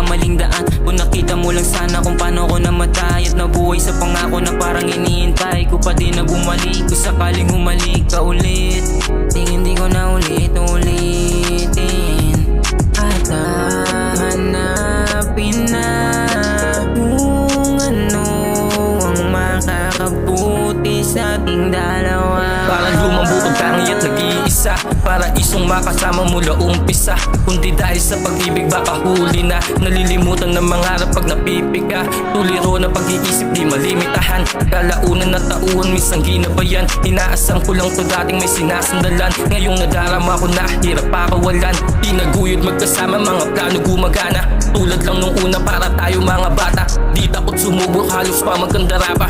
nagmamaling daan. Kung nakita mo lang sana kung paano ko namatay at nabuhay sa pangako na parang iniintay ko pa din na bumalik. Kung sakaling humalik ka ulit, hindi ko na ulitin at hahanapin na kung ano ang makakabuti sa ating dalawa. Parang lumang bukod tangi at nag-iisa, para isong makasama mula umpisa. Kundi dahil sa pag-ibig baka huli na, nalilimutan ng mangarap pag napipika. Tuliro na pag-iisip di malimitahan, kalaunan na tauhan minsan ginabayan. Inaasam ko lang to dating may sinasandalan, ngayong nadarama ko na hirap pakawalan. Tinaguyod magkasama mga plano gumagana, tulad lang nung una para tayo mga bata. Di takot sumubok halos pa magkandara pa.